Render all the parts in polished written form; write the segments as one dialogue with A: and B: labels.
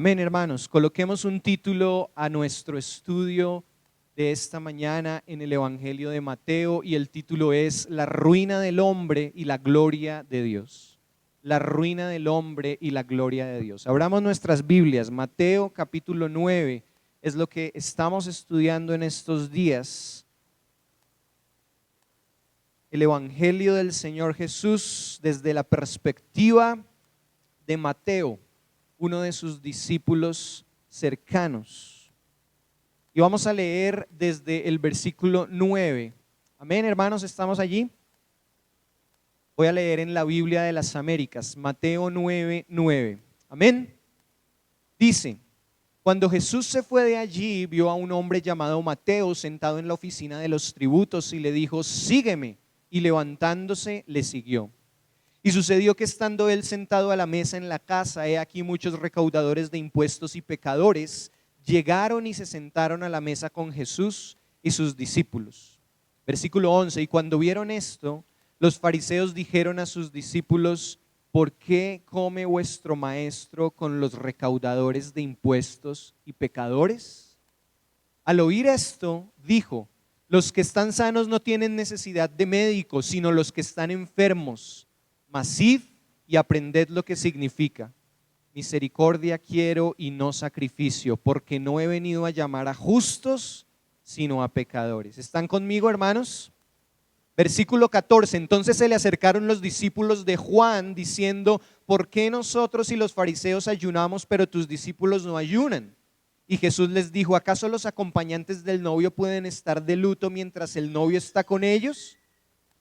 A: Amén, hermanos. Coloquemos un título a nuestro estudio de esta mañana en el Evangelio de Mateo, y el título es La ruina del hombre y la gloria de Dios. La ruina del hombre y la gloria de Dios. Abramos nuestras Biblias. Mateo capítulo 9 es lo que estamos estudiando en estos días. El Evangelio del Señor Jesús desde la perspectiva de Mateo, uno de sus discípulos cercanos. Y vamos a leer desde el versículo 9. Amén, hermanos, ¿estamos allí? Voy a leer en la Biblia de las Américas, Mateo 9:9. Amén. Dice: cuando Jesús se fue de allí, vio a un hombre llamado Mateo sentado en la oficina de los tributos y le dijo: sígueme. Y levantándose, le siguió. Y sucedió que estando él sentado a la mesa en la casa, he aquí muchos recaudadores de impuestos y pecadores llegaron y se sentaron a la mesa con Jesús y sus discípulos. Versículo 11, y cuando vieron esto, los fariseos dijeron a sus discípulos: ¿por qué come vuestro maestro con los recaudadores de impuestos y pecadores? Al oír esto, dijo: los que están sanos no tienen necesidad de médicos, sino los que están enfermos. Mas id y aprended lo que significa: misericordia quiero y no sacrificio, porque no he venido a llamar a justos, sino a pecadores. ¿Están conmigo, hermanos? Versículo 14, entonces se le acercaron los discípulos de Juan diciendo: ¿por qué nosotros y los fariseos ayunamos, pero tus discípulos no ayunan? Y Jesús les dijo: ¿acaso los acompañantes del novio pueden estar de luto mientras el novio está con ellos?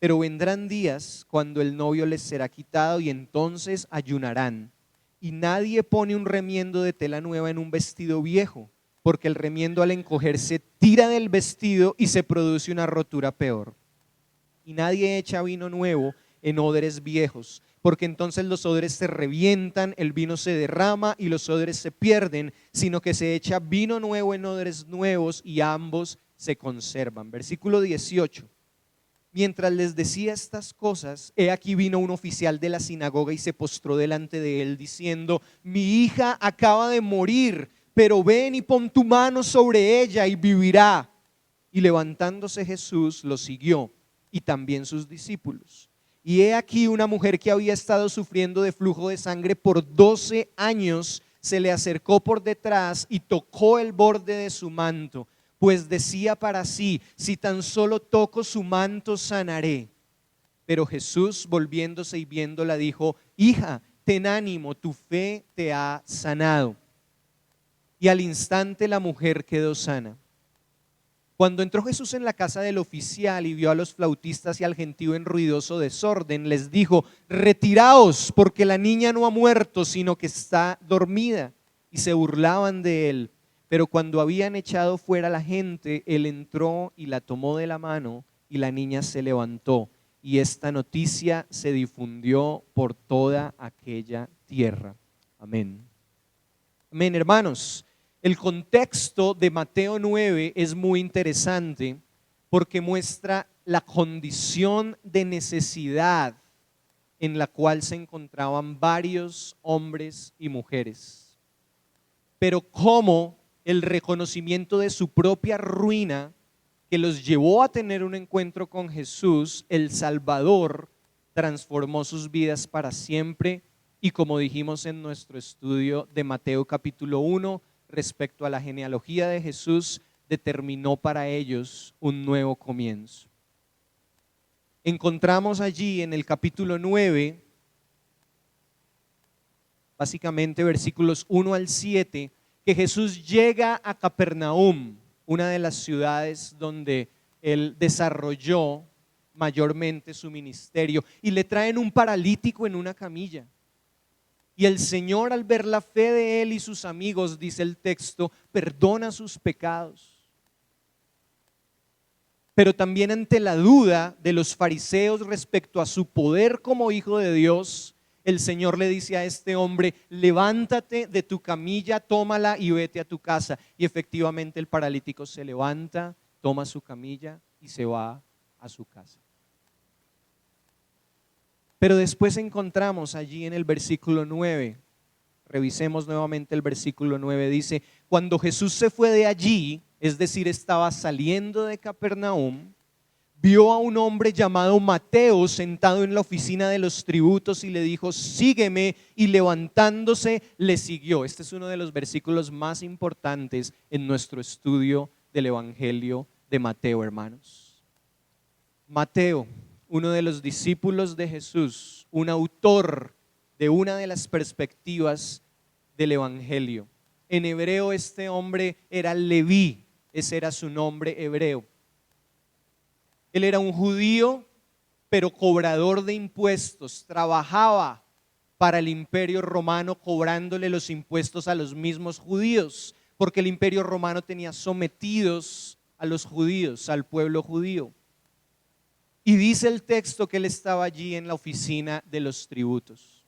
A: Pero vendrán días cuando el novio les será quitado y entonces ayunarán. Y nadie pone un remiendo de tela nueva en un vestido viejo, porque el remiendo al encogerse tira del vestido y se produce una rotura peor. Y nadie echa vino nuevo en odres viejos, porque entonces los odres se revientan, el vino se derrama y los odres se pierden, sino que se echa vino nuevo en odres nuevos y ambos se conservan. Versículo 18. Mientras les decía estas cosas, he aquí vino un oficial de la sinagoga y se postró delante de él diciendo: mi hija acaba de morir, pero ven y pon tu mano sobre ella y vivirá. Y levantándose Jesús lo siguió, y también sus discípulos. Y he aquí una mujer que había estado sufriendo de flujo de sangre por 12 años, se le acercó por detrás y tocó el borde de su manto, pues decía para sí: si tan solo toco su manto, sanaré. Pero Jesús, volviéndose y viéndola, dijo: hija, ten ánimo, tu fe te ha sanado. Y al instante la mujer quedó sana. Cuando entró Jesús en la casa del oficial y vio a los flautistas y al gentío en ruidoso desorden, les dijo: retiraos, porque la niña no ha muerto, sino que está dormida. Y se burlaban de él. Pero cuando habían echado fuera la gente, él entró y la tomó de la mano, y la niña se levantó. Y esta noticia se difundió por toda aquella tierra. Amén. Amén, hermanos. El contexto de Mateo 9 es muy interesante porque muestra la condición de necesidad en la cual se encontraban varios hombres y mujeres. Pero cómo el reconocimiento de su propia ruina, que los llevó a tener un encuentro con Jesús, el Salvador, transformó sus vidas para siempre. Y como dijimos en nuestro estudio de Mateo capítulo 1, respecto a la genealogía de Jesús, determinó para ellos un nuevo comienzo. Encontramos allí en el capítulo 9, básicamente versículos 1 al 7, que Jesús llega a Capernaum, una de las ciudades donde él desarrolló mayormente su ministerio, y le traen un paralítico en una camilla. Y el Señor, al ver la fe de él y sus amigos, dice el texto, perdona sus pecados. Pero también ante la duda de los fariseos respecto a su poder como hijo de Dios, el Señor le dice a este hombre: levántate de tu camilla, tómala y vete a tu casa. Y efectivamente el paralítico se levanta, toma su camilla y se va a su casa. Pero después encontramos allí en el versículo 9, Revisemos nuevamente el versículo 9, dice, cuando Jesús se fue de allí, es decir, estaba saliendo de Capernaum, vio a un hombre llamado Mateo sentado en la oficina de los tributos y le dijo, sígueme, y levantándose le siguió. Este es uno de los versículos más importantes en nuestro estudio del Evangelio de Mateo, hermanos. Mateo, uno de los discípulos de Jesús, un autor de una de las perspectivas del Evangelio. En hebreo este hombre era Leví, ese era su nombre hebreo. Él era un judío, pero cobrador de impuestos, trabajaba para el imperio romano cobrándole los impuestos a los mismos judíos, porque el imperio romano tenía sometidos a los judíos, al pueblo judío. Y dice el texto que él estaba allí en la oficina de los tributos.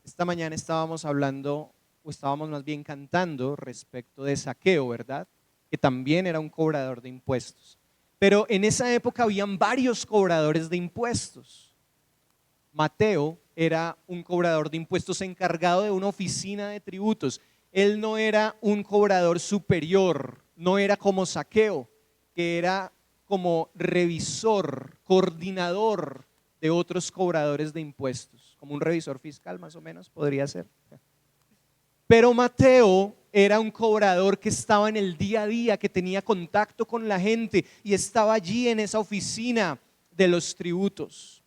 A: Esta mañana estábamos hablando, o estábamos más bien cantando respecto de Zaqueo, ¿verdad? Que también era un cobrador de impuestos. Pero en esa época habían varios cobradores de impuestos. Mateo era un cobrador de impuestos encargado de una oficina de tributos. Él no era un cobrador superior, no era como Zaqueo, que era como revisor, coordinador de otros cobradores de impuestos, como un revisor fiscal más o menos podría ser. Pero Mateo era un cobrador que estaba en el día a día, que tenía contacto con la gente y estaba allí en esa oficina de los tributos.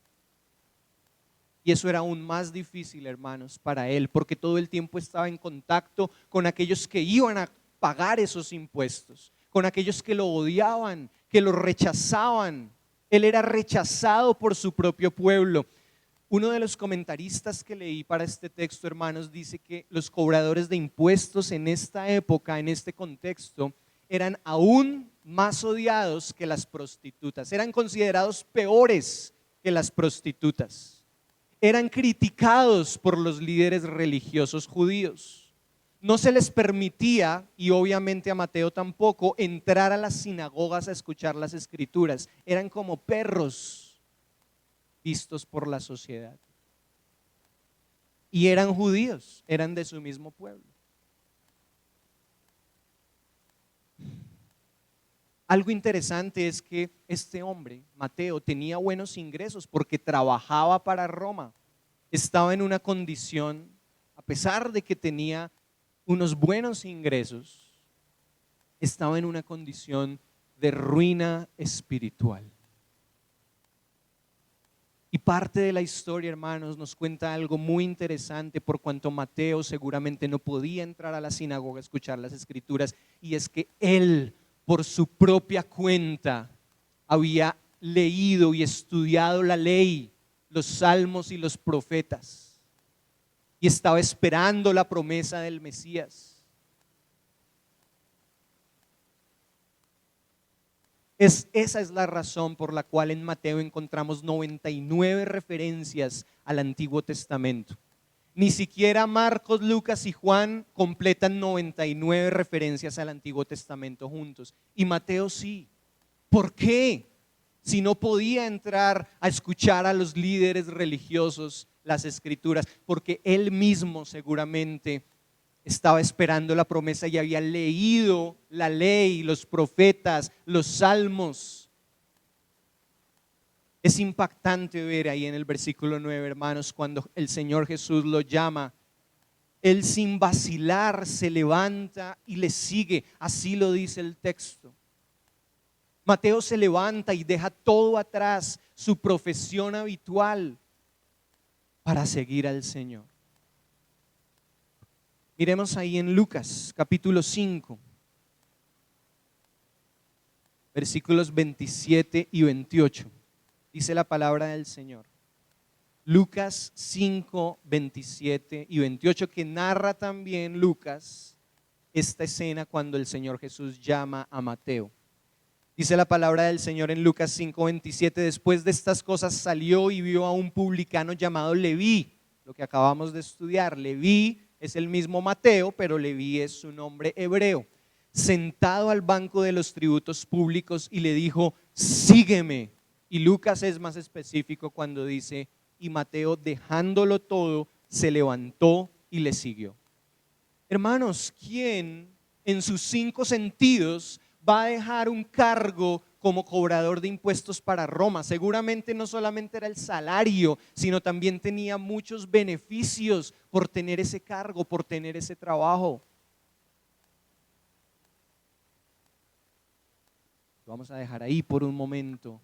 A: Y eso era aún más difícil, hermanos, para él, porque todo el tiempo estaba en contacto con aquellos que iban a pagar esos impuestos, con aquellos que lo odiaban, que lo rechazaban. Él era rechazado por su propio pueblo. Uno de los comentaristas que leí para este texto, hermanos, dice que los cobradores de impuestos en esta época, en este contexto, eran aún más odiados que las prostitutas, eran considerados peores que las prostitutas, eran criticados por los líderes religiosos judíos. No se les permitía, y obviamente a Mateo tampoco, entrar a las sinagogas a escuchar las escrituras, eran como perros vistos por la sociedad. Y eran judíos, eran de su mismo pueblo. Algo interesante es que este hombre, Mateo, tenía buenos ingresos porque trabajaba para Roma. Estaba en una condición, a pesar de que tenía unos buenos ingresos, estaba en una condición de ruina espiritual. Y parte de la historia, hermanos, nos cuenta algo muy interesante por cuanto Mateo seguramente no podía entrar a la sinagoga a escuchar las escrituras, y es que él por su propia cuenta había leído y estudiado la ley, los salmos y los profetas, y estaba esperando la promesa del Mesías. Esa es la razón por la cual en Mateo encontramos 99 referencias al Antiguo Testamento. Ni siquiera Marcos, Lucas y Juan completan 99 referencias al Antiguo Testamento juntos. Y Mateo sí. ¿Por qué? Si no podía entrar a escuchar a los líderes religiosos las escrituras, porque él mismo seguramente estaba esperando la promesa y había leído la ley, los profetas, los salmos. Es impactante ver ahí en el versículo 9, hermanos, cuando el Señor Jesús lo llama, él sin vacilar se levanta y le sigue. Así lo dice el texto. Mateo se levanta y deja todo atrás, su profesión habitual, para seguir al Señor. Miremos ahí en Lucas capítulo 5, versículos 27 y 28. Dice la palabra del Señor. Lucas 5, 27 y 28, que narra también Lucas esta escena cuando el Señor Jesús llama a Mateo. Dice la palabra del Señor en Lucas 5, 27, después de estas cosas salió y vio a un publicano llamado Leví, lo que acabamos de estudiar. Leví es el mismo Mateo, pero Leví es su nombre hebreo, sentado al banco de los tributos públicos, y le dijo, sígueme. Y Lucas es más específico cuando dice, y Mateo, dejándolo todo, se levantó y le siguió. Hermanos, ¿quién en sus 5 sentidos va a dejar un cargo como cobrador de impuestos para Roma? Seguramente no solamente era el salario, sino también tenía muchos beneficios por tener ese cargo, por tener ese trabajo. Vamos a dejar ahí por un momento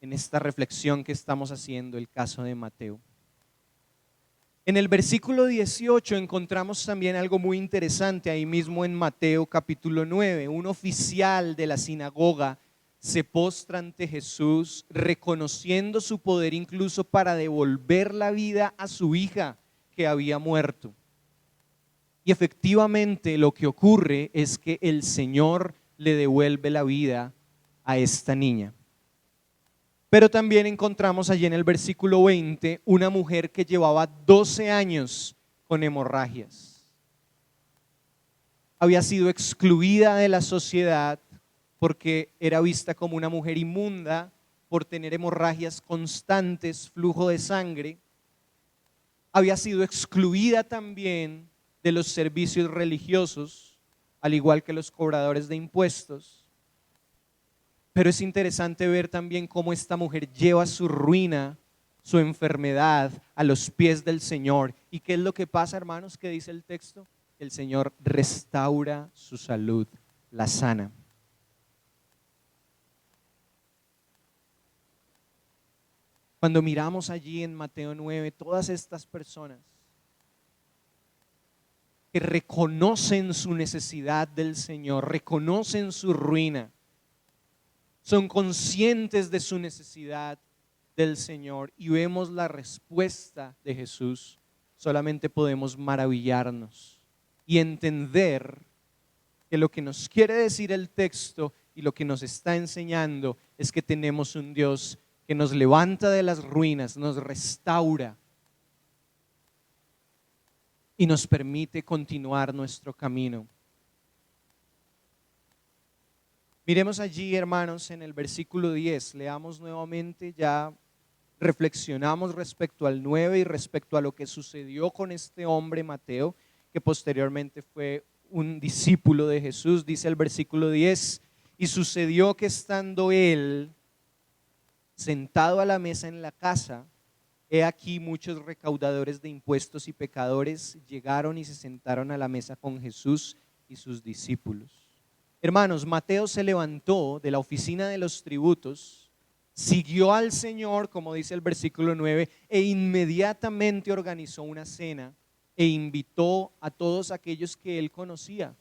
A: en esta reflexión que estamos haciendo el caso de Mateo. En el versículo 18 encontramos también algo muy interesante ahí mismo en Mateo capítulo 9. Un oficial de la sinagoga se postra ante Jesús reconociendo su poder incluso para devolver la vida a su hija que había muerto. Y efectivamente lo que ocurre es que el Señor le devuelve la vida a esta niña. Pero también encontramos allí en el versículo 20 una mujer que llevaba 12 años con hemorragias. Había sido excluida de la sociedad porque era vista como una mujer inmunda por tener hemorragias constantes, flujo de sangre. Había sido excluida también de los servicios religiosos, al igual que los cobradores de impuestos. Pero es interesante ver también cómo esta mujer lleva su ruina, su enfermedad a los pies del Señor. ¿Y qué es lo que pasa, hermanos? ¿Qué dice el texto? El Señor restaura su salud, la sana. Cuando miramos allí en Mateo 9, todas estas personas que reconocen su necesidad del Señor, reconocen su ruina, son conscientes de su necesidad del Señor y vemos la respuesta de Jesús, solamente podemos maravillarnos y entender que lo que nos quiere decir el texto y lo que nos está enseñando es que tenemos un Dios que nos levanta de las ruinas, nos restaura y nos permite continuar nuestro camino. Miremos allí, hermanos, en el versículo 10, leamos nuevamente, ya reflexionamos respecto al 9 y respecto a lo que sucedió con este hombre Mateo, que posteriormente fue un discípulo de Jesús. Dice el versículo 10, y sucedió que estando él sentado a la mesa en la casa, he aquí muchos recaudadores de impuestos y pecadores llegaron y se sentaron a la mesa con Jesús y sus discípulos. Hermanos, Mateo se levantó de la oficina de los tributos, siguió al Señor, como dice el versículo 9, e inmediatamente organizó una cena e invitó a todos aquellos que él conocía.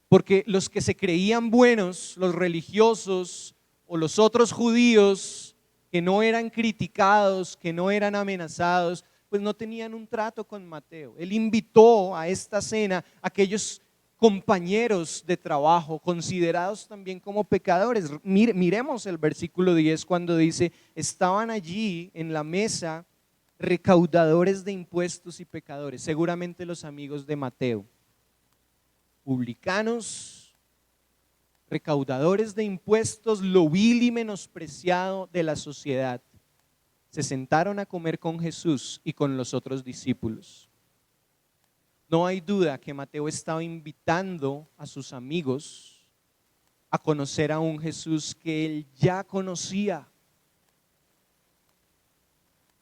A: Porque los que se creían buenos, los religiosos o los otros judíos que no eran criticados, que no eran amenazados, pues no tenían un trato con Mateo. Él invitó a esta cena a aquellos compañeros de trabajo, considerados también como pecadores. Miremos el versículo 10 cuando dice, estaban allí en la mesa recaudadores de impuestos y pecadores, seguramente los amigos de Mateo, publicanos, recaudadores de impuestos, lo vil y menospreciado de la sociedad. Se sentaron a comer con Jesús y con los otros discípulos. No hay duda que Mateo estaba invitando a sus amigos a conocer a un Jesús que él ya conocía,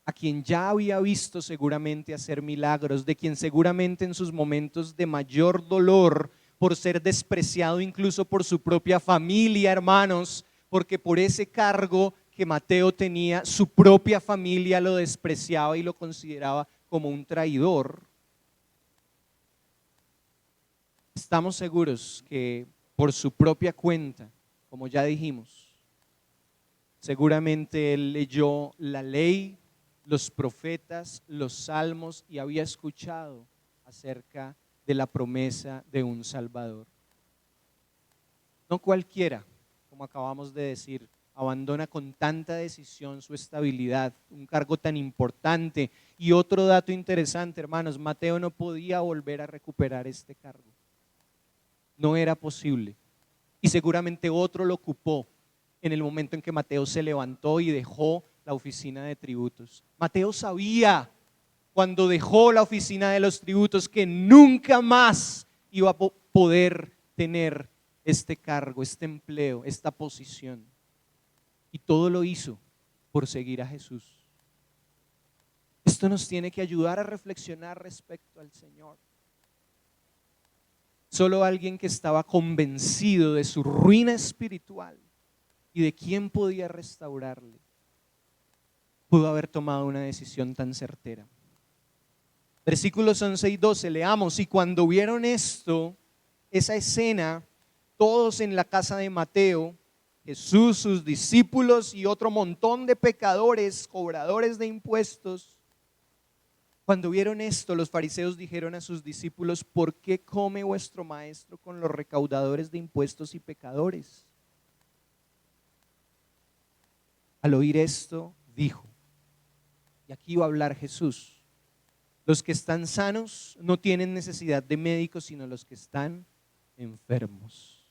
A: a quien ya había visto seguramente hacer milagros, de quien seguramente en sus momentos de mayor dolor, por ser despreciado incluso por su propia familia, hermanos, porque por ese cargo que Mateo tenía, su propia familia lo despreciaba y lo consideraba como un traidor. Estamos seguros que por su propia cuenta, como ya dijimos, seguramente él leyó la ley, los profetas, los salmos y había escuchado acerca de la promesa de un Salvador. No cualquiera, como acabamos de decir, abandona con tanta decisión su estabilidad, un cargo tan importante. Y otro dato interesante, hermanos, Mateo no podía volver a recuperar este cargo. No era posible. Y seguramente otro lo ocupó en el momento en que Mateo se levantó y dejó la oficina de tributos. Mateo sabía cuando dejó la oficina de los tributos, que nunca más iba a poder tener este cargo, este empleo, esta posición. Y todo lo hizo por seguir a Jesús. Esto nos tiene que ayudar a reflexionar respecto al Señor. Solo alguien que estaba convencido de su ruina espiritual y de quién podía restaurarle, pudo haber tomado una decisión tan certera. Versículos 11 y 12, leamos: y cuando vieron esto, esa escena, todos en la casa de Mateo, Jesús, sus discípulos y otro montón de pecadores, cobradores de impuestos, cuando vieron esto, los fariseos dijeron a sus discípulos: ¿por qué come vuestro maestro con los recaudadores de impuestos y pecadores? Al oír esto, dijo, y aquí va a hablar Jesús: los que están sanos no tienen necesidad de médicos, sino los que están enfermos.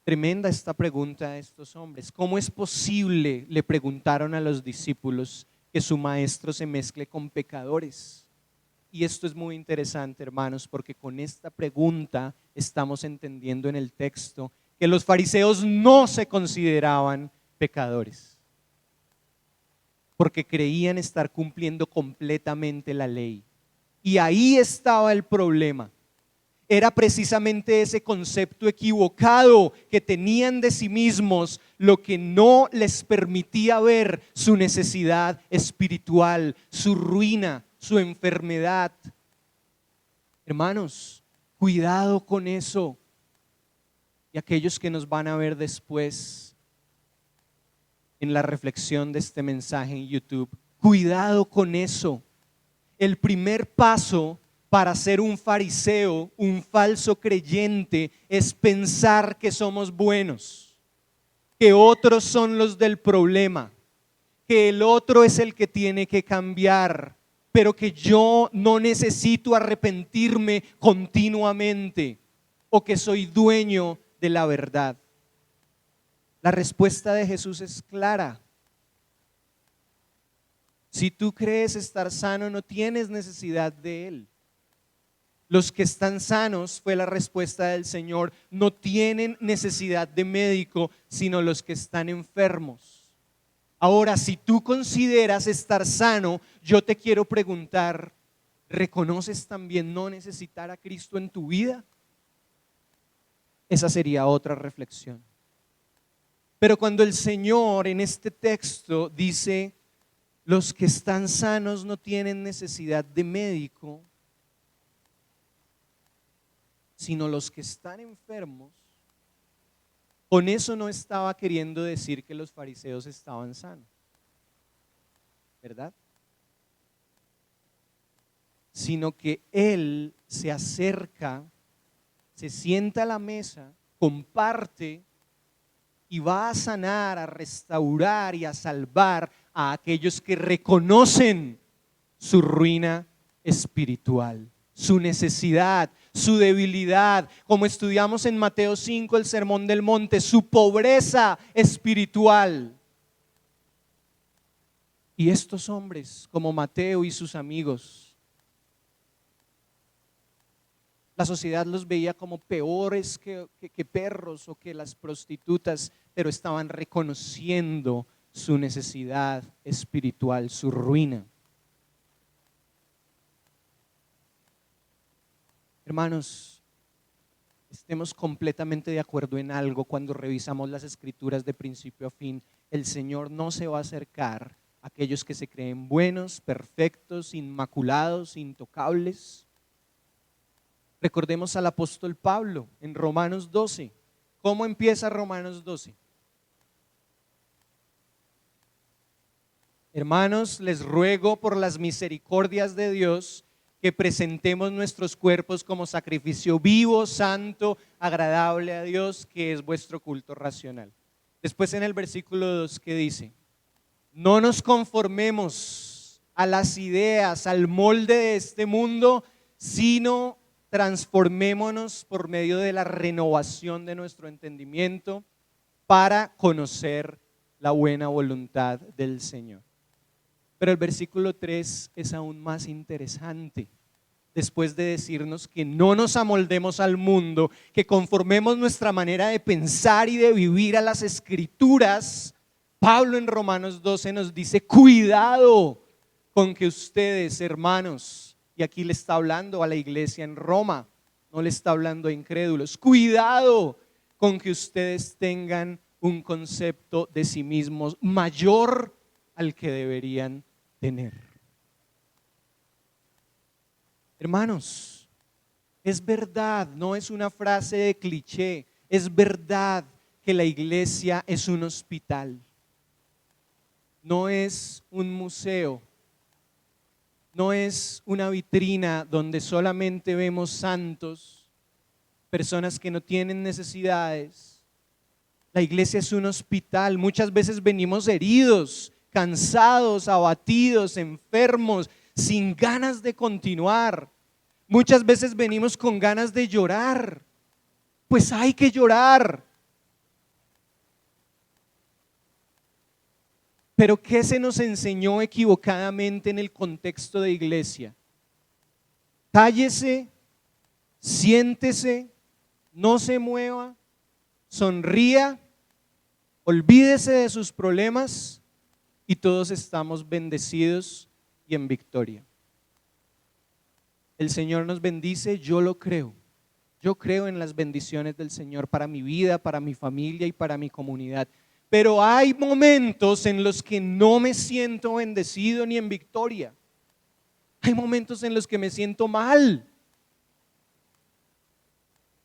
A: Tremenda esta pregunta a estos hombres. ¿Cómo es posible, le preguntaron a los discípulos, que su maestro se mezcle con pecadores? Y esto es muy interesante, hermanos, porque con esta pregunta estamos entendiendo en el texto que los fariseos no se consideraban pecadores, porque creían estar cumpliendo completamente la ley. Y ahí estaba el problema. Era precisamente ese concepto equivocado que tenían de sí mismos lo que no les permitía ver su necesidad espiritual, su ruina, su enfermedad. Hermanos, cuidado con eso. Y aquellos que nos van a ver después en la reflexión de este mensaje en YouTube, cuidado con eso. El primer paso para ser un fariseo, un falso creyente, es pensar que somos buenos, que otros son los del problema, que el otro es el que tiene que cambiar, pero que yo no necesito arrepentirme continuamente, o que soy dueño de la verdad. La respuesta de Jesús es clara. Si tú crees estar sano, no tienes necesidad de Él. Los que están sanos, fue la respuesta del Señor, no tienen necesidad de médico, sino los que están enfermos. Ahora, si tú consideras estar sano, yo te quiero preguntar, ¿reconoces también no necesitar a Cristo en tu vida? Esa sería otra reflexión. Pero cuando el Señor en este texto dice, los que están sanos no tienen necesidad de médico, sino los que están enfermos, con eso no estaba queriendo decir que los fariseos estaban sanos, ¿verdad? Sino que Él se acerca, se sienta a la mesa, comparte y va a sanar, a restaurar y a salvar a aquellos que reconocen su ruina espiritual, su necesidad, su debilidad, como estudiamos en Mateo 5, el Sermón del Monte, su pobreza espiritual. Y estos hombres, como Mateo y sus amigos, la sociedad los veía como peores que perros o que las prostitutas, pero estaban reconociendo su necesidad espiritual, su ruina. Hermanos, estemos completamente de acuerdo en algo cuando revisamos las Escrituras de principio a fin. El Señor no se va a acercar a aquellos que se creen buenos, perfectos, inmaculados, intocables. Recordemos al apóstol Pablo en Romanos 12. ¿Cómo empieza Romanos 12? Hermanos, les ruego por las misericordias de Dios que presentemos nuestros cuerpos como sacrificio vivo, santo, agradable a Dios, que es vuestro culto racional. Después en el versículo 2 que dice, no nos conformemos a las ideas, al molde de este mundo, sino transformémonos por medio de la renovación de nuestro Pero el versículo 3 es aún más interesante. Después de decirnos que no nos amoldemos al mundo, que conformemos nuestra manera de pensar y de vivir a las Escrituras, Pablo en Romanos 12 nos dice: cuidado con que ustedes, hermanos, y aquí le está hablando a la iglesia en Roma, no le está hablando a incrédulos, cuidado con que ustedes tengan un concepto de sí mismos mayor al que deberían tener. Hermanos, es verdad, no es una frase de cliché, es verdad que la iglesia es un hospital, no es un museo, no es una vitrina donde solamente vemos santos, personas que no tienen necesidades. La iglesia es un hospital, muchas veces venimos heridos, cansados, abatidos, enfermos, sin ganas de continuar. Muchas veces venimos con ganas de llorar, pues hay que llorar. Pero ¿qué se nos enseñó equivocadamente en el contexto de iglesia? Cállese, siéntese, no se mueva, sonría, olvídese de sus problemas y todos estamos bendecidos y en victoria. El Señor nos bendice, yo lo creo. Yo creo en las bendiciones del Señor para mi vida, para mi familia y para mi comunidad. Pero hay momentos en los que no me siento bendecido ni en victoria. Hay momentos en los que me siento mal.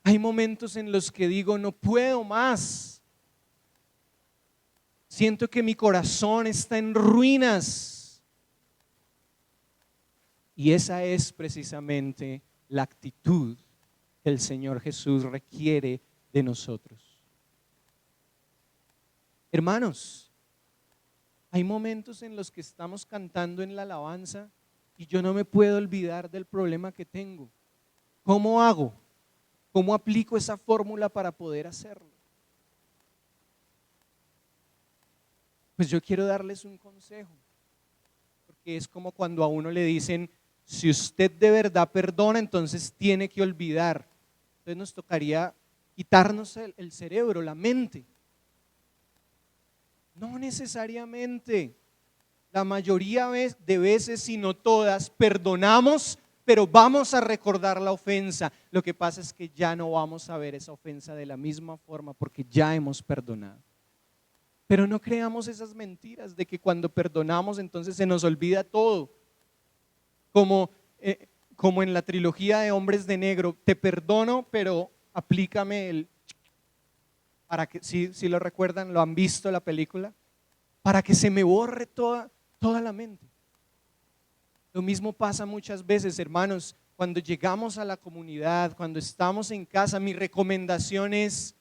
A: Hay momentos en los que digo, no puedo más. Siento que mi corazón está en ruinas. Y esa es precisamente la actitud que el Señor Jesús requiere de nosotros. Hermanos, hay momentos en los que estamos cantando en la alabanza y yo no me puedo olvidar del problema que tengo. ¿Cómo hago? ¿Cómo aplico esa fórmula para poder hacerlo? Pues yo quiero darles un consejo, porque es como cuando a uno le dicen: si usted de verdad perdona, entonces tiene que olvidar. Entonces nos tocaría quitarnos el cerebro, la mente. No necesariamente. La mayoría de veces, si no todas, perdonamos, pero vamos a recordar la ofensa. Lo que pasa es que ya no vamos a ver esa ofensa de la misma forma porque ya hemos perdonado. Pero no creamos esas mentiras de que cuando perdonamos entonces se nos olvida todo. Como en la trilogía de Hombres de Negro, te perdono, pero aplícame el, para que, si lo recuerdan, lo han visto la película, para que se me borre toda la mente. Lo mismo pasa muchas veces, hermanos, cuando llegamos a la comunidad, cuando estamos en casa. Mi recomendación es,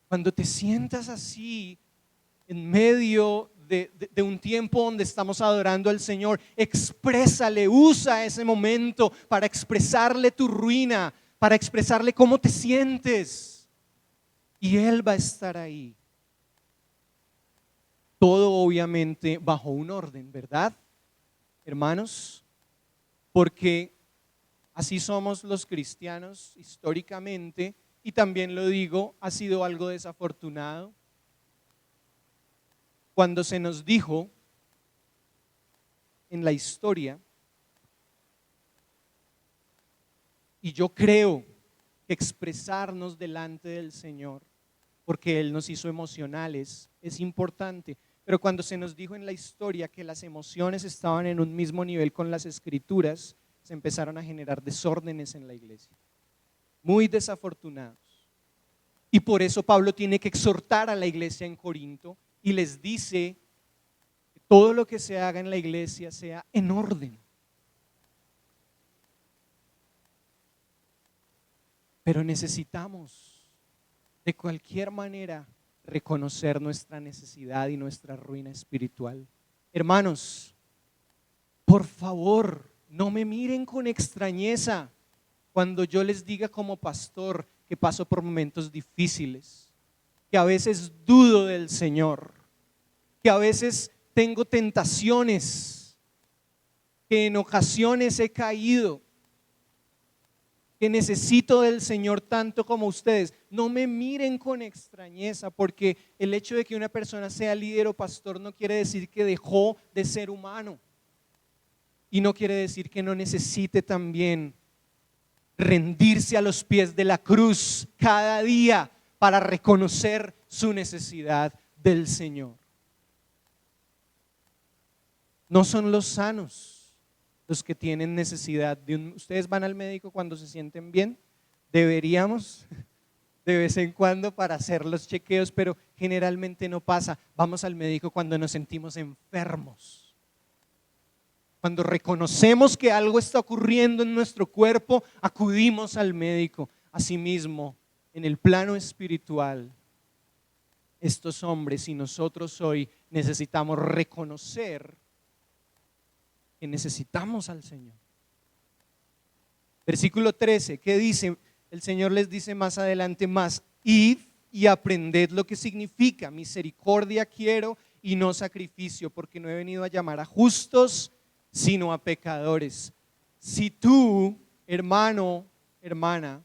A: cuando te sientas así, en medio de un tiempo donde estamos adorando al Señor, exprésale, usa ese momento para expresarle tu ruina, para expresarle cómo te sientes, y Él va a estar ahí. Todo obviamente bajo un orden, ¿verdad, hermanos? Porque así somos los cristianos históricamente, y también lo digo, ha sido algo desafortunado cuando se nos dijo en la historia, y yo creo que expresarnos delante del Señor, porque Él nos hizo emocionales, es importante, pero cuando se nos dijo en la historia que las emociones estaban en un mismo nivel con las Escrituras, se empezaron a generar desórdenes en la iglesia, muy desafortunados. Y por eso Pablo tiene que exhortar a la iglesia en Corinto y les dice que todo lo que se haga en la iglesia sea en orden. Pero necesitamos de cualquier manera reconocer nuestra necesidad y nuestra ruina espiritual. Hermanos, por favor, no me miren con extrañeza cuando yo les diga como pastor que paso por momentos difíciles, que a veces dudo del Señor, que a veces tengo tentaciones, que en ocasiones he caído, que necesito del Señor tanto como ustedes. No me miren con extrañeza, porque el hecho de que una persona sea líder o pastor no quiere decir que dejó de ser humano. Y no quiere decir que no necesite también rendirse a los pies de la cruz cada día para reconocer su necesidad del Señor. No son los sanos los que tienen necesidad de un... ¿Ustedes van al médico cuando se sienten bien? Deberíamos de vez en cuando para hacer los chequeos, pero generalmente no pasa. Vamos al médico cuando nos sentimos enfermos. Cuando reconocemos que algo está ocurriendo en nuestro cuerpo, acudimos al médico. Asimismo, en el plano espiritual, estos hombres y nosotros hoy necesitamos reconocer que necesitamos al Señor. Versículo 13, ¿qué dice? El Señor les dice más adelante: más, id y aprended lo que significa misericordia quiero y no sacrificio, porque no he venido a llamar a justos, sino a pecadores. Si tú, hermano, hermana,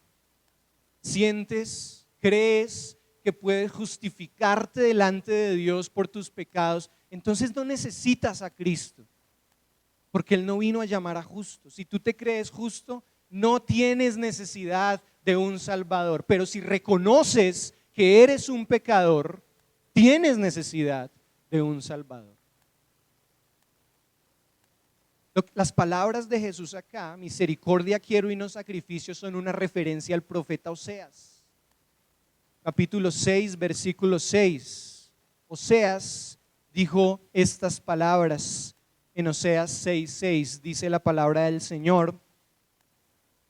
A: sientes, crees que puedes justificarte delante de Dios por tus pecados, entonces no necesitas a Cristo, porque Él no vino a llamar a justos. Si tú te crees justo, no tienes necesidad de un Salvador, pero si reconoces que eres un pecador, tienes necesidad de un Salvador. Las palabras de Jesús acá, misericordia quiero y no sacrificio, son una referencia al profeta Oseas. Capítulo 6, versículo 6. Oseas dijo estas palabras en Oseas 6:6. Dice la palabra del Señor.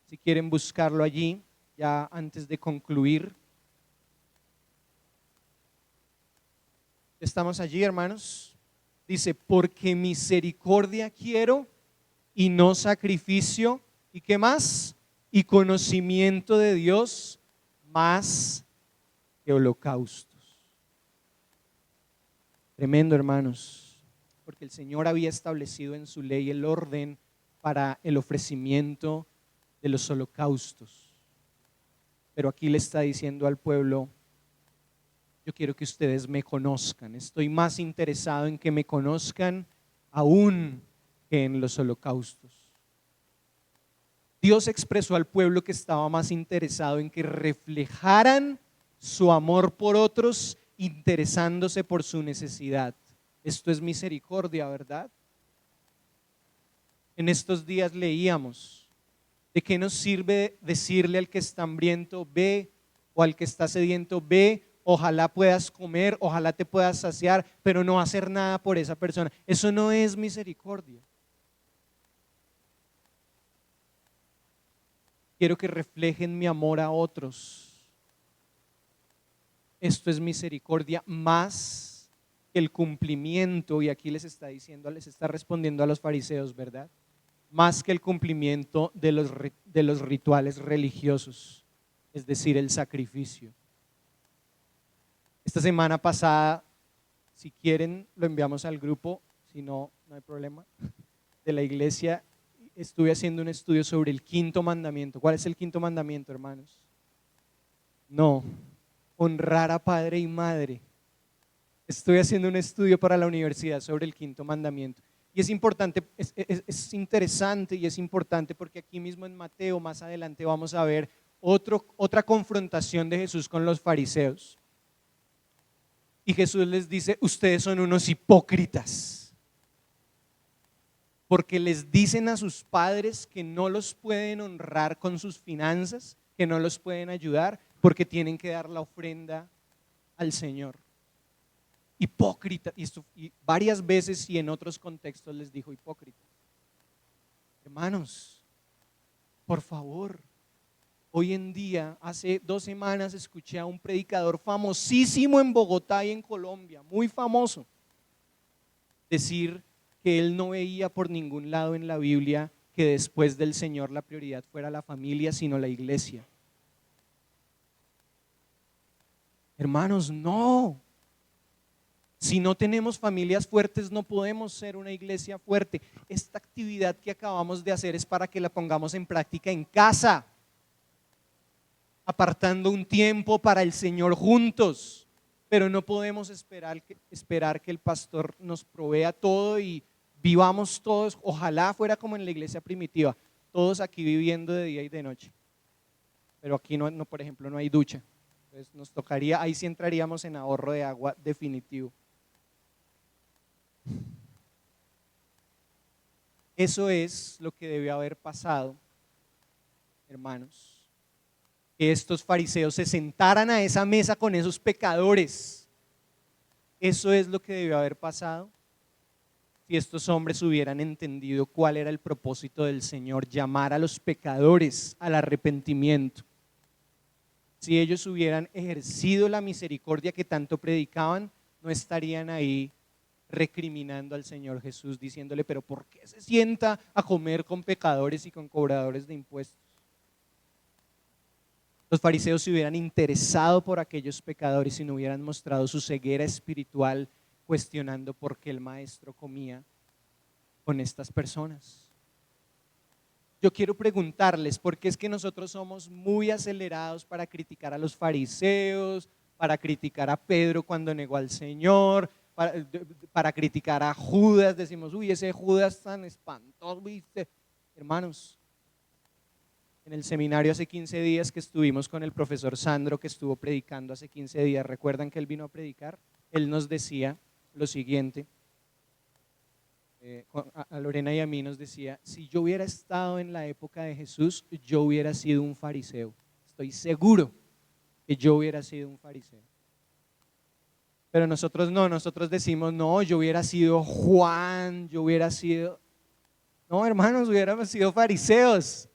A: Si quieren buscarlo allí, ya antes de concluir. ¿Estamos allí, hermanos? Dice: porque misericordia quiero y no sacrificio. ¿Y qué más? Y conocimiento de Dios más que holocaustos. Tremendo, hermanos, porque el Señor había establecido en su ley el orden para el ofrecimiento de los holocaustos. Pero aquí le está diciendo al pueblo: yo quiero que ustedes me conozcan, estoy más interesado en que me conozcan aún que en los holocaustos. Dios expresó al pueblo que estaba más interesado en que reflejaran su amor por otros, interesándose por su necesidad. Esto es misericordia, ¿verdad? En estos días leíamos: ¿de qué nos sirve decirle al que está hambriento, ve, o al que está sediento, ve, ojalá puedas comer, ojalá te puedas saciar, pero no hacer nada por esa persona? Eso no es misericordia. Quiero que reflejen mi amor a otros. Esto es misericordia más que el cumplimiento, y aquí les está diciendo, les está respondiendo a los fariseos, ¿verdad? Más que el cumplimiento de los rituales religiosos, es decir, el sacrificio. Esta semana pasada, si quieren, lo enviamos al grupo, si no, no hay problema, de la iglesia. Estuve haciendo un estudio sobre el quinto mandamiento. ¿Cuál es el quinto mandamiento, hermanos? No, honrar a padre y madre. Estoy haciendo un estudio para la universidad sobre el quinto mandamiento. Y es importante, es interesante y es importante porque aquí mismo en Mateo, más adelante vamos a ver otra confrontación de Jesús con los fariseos. Y Jesús les dice: ustedes son unos hipócritas, porque les dicen a sus padres que no los pueden honrar con sus finanzas, que no los pueden ayudar, porque tienen que dar la ofrenda al Señor. Hipócrita, y varias veces y en otros contextos les dijo hipócrita. Hermanos, por favor, hoy en día, hace 2 semanas escuché a un predicador famosísimo en Bogotá y en Colombia, muy famoso, decir que él no veía por ningún lado en la Biblia que después del Señor la prioridad fuera la familia, sino la iglesia. Hermanos, no. Si no tenemos familias fuertes, no podemos ser una iglesia fuerte. Esta actividad que acabamos de hacer es para que la pongamos en práctica en casa, apartando un tiempo para el Señor juntos, pero no podemos esperar que el pastor nos provea todo y vivamos todos, ojalá fuera como en la iglesia primitiva, todos aquí viviendo de día y de noche, pero aquí no, por ejemplo, no hay ducha, entonces nos tocaría, ahí sí entraríamos en ahorro de agua definitivo. Eso es lo que debió haber pasado, hermanos, que estos fariseos se sentaran a esa mesa con esos pecadores. Eso es lo que debió haber pasado si estos hombres hubieran entendido cuál era el propósito del Señor, llamar a los pecadores al arrepentimiento. Si ellos hubieran ejercido la misericordia que tanto predicaban, no estarían ahí recriminando al Señor Jesús, diciéndole, pero ¿por qué se sienta a comer con pecadores y con cobradores de impuestos? Los fariseos se hubieran interesado por aquellos pecadores y no hubieran mostrado su ceguera espiritual cuestionando por qué el maestro comía con estas personas. Yo quiero preguntarles, ¿por qué es que nosotros somos muy acelerados para criticar a los fariseos, para criticar a Pedro cuando negó al Señor, para criticar a Judas? Decimos, uy, ese Judas tan espantoso, ¿viste? Hermanos, en el seminario hace 15 días que estuvimos con el profesor Sandro, que estuvo predicando hace 15 días, ¿recuerdan que él vino a predicar? Él nos decía lo siguiente, a Lorena y a mí nos decía, si yo hubiera estado en la época de Jesús, yo hubiera sido un fariseo. Estoy seguro que yo hubiera sido un fariseo. Pero nosotros no, nosotros decimos, no, yo hubiera sido Juan, yo hubiera sido… No, hermanos, hubiéramos sido fariseos.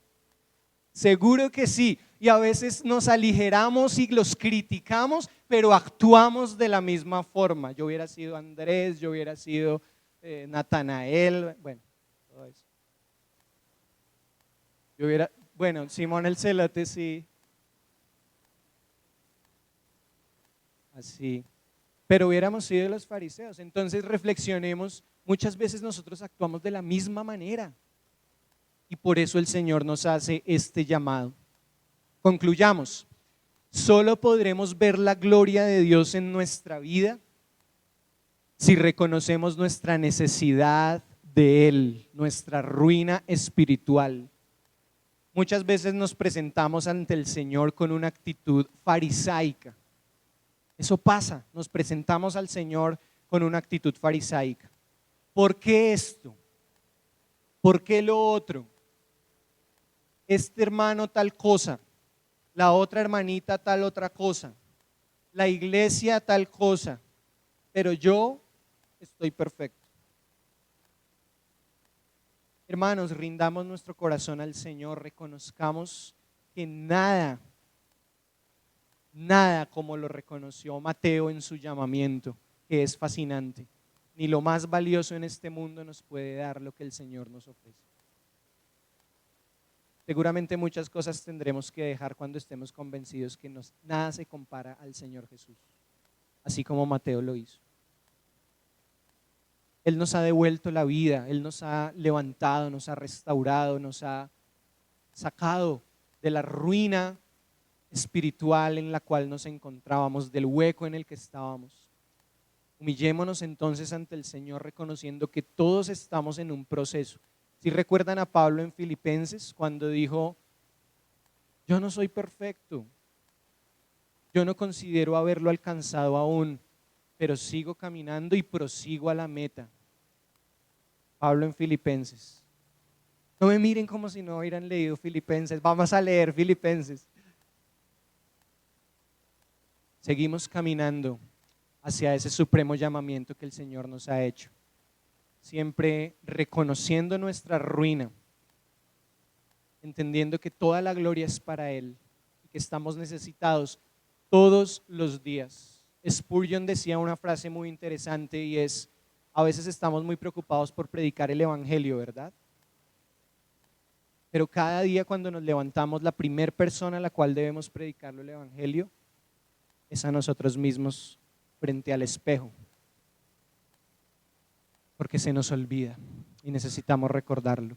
A: Seguro que sí. Y a veces nos aligeramos y los criticamos, pero actuamos de la misma forma. Yo hubiera sido Andrés, yo hubiera sido Natanael, bueno, todo eso. Bueno, Simón el Celote sí. Así. Pero hubiéramos sido los fariseos. Entonces reflexionemos, muchas veces nosotros actuamos de la misma manera. Y por eso el Señor nos hace este llamado. Concluyamos. Solo podremos ver la gloria de Dios en nuestra vida si reconocemos nuestra necesidad de Él, nuestra ruina espiritual. Muchas veces nos presentamos ante el Señor con una actitud farisaica. Eso pasa, nos presentamos al Señor con una actitud farisaica. ¿Por qué esto? ¿Por qué lo otro? Este hermano tal cosa, la otra hermanita tal otra cosa, la iglesia tal cosa, pero yo estoy perfecto. Hermanos, rindamos nuestro corazón al Señor, reconozcamos que nada como lo reconoció Mateo en su llamamiento, que es fascinante, ni lo más valioso en este mundo nos puede dar lo que el Señor nos ofrece. Seguramente muchas cosas tendremos que dejar cuando estemos convencidos que nada se compara al Señor Jesús, así como Mateo lo hizo. Él nos ha devuelto la vida, Él nos ha levantado, nos ha restaurado, nos ha sacado de la ruina espiritual en la cual nos encontrábamos, del hueco en el que estábamos. Humillémonos entonces ante el Señor reconociendo que todos estamos en un proceso. Si recuerdan a Pablo en Filipenses cuando dijo, yo no soy perfecto, yo no considero haberlo alcanzado aún, pero sigo caminando y prosigo a la meta. Pablo en Filipenses. No me miren como si no hubieran leído Filipenses, vamos a leer Filipenses. Seguimos caminando hacia ese supremo llamamiento que el Señor nos ha hecho. Siempre reconociendo nuestra ruina, entendiendo que toda la gloria es para Él y que estamos necesitados todos los días. Spurgeon decía una frase muy interesante y es, a veces estamos muy preocupados por predicar el evangelio, ¿verdad? Pero cada día cuando nos levantamos, la primera persona a la cual debemos predicarlo el evangelio es a nosotros mismos frente al espejo. porque se nos olvida y necesitamos recordarlo.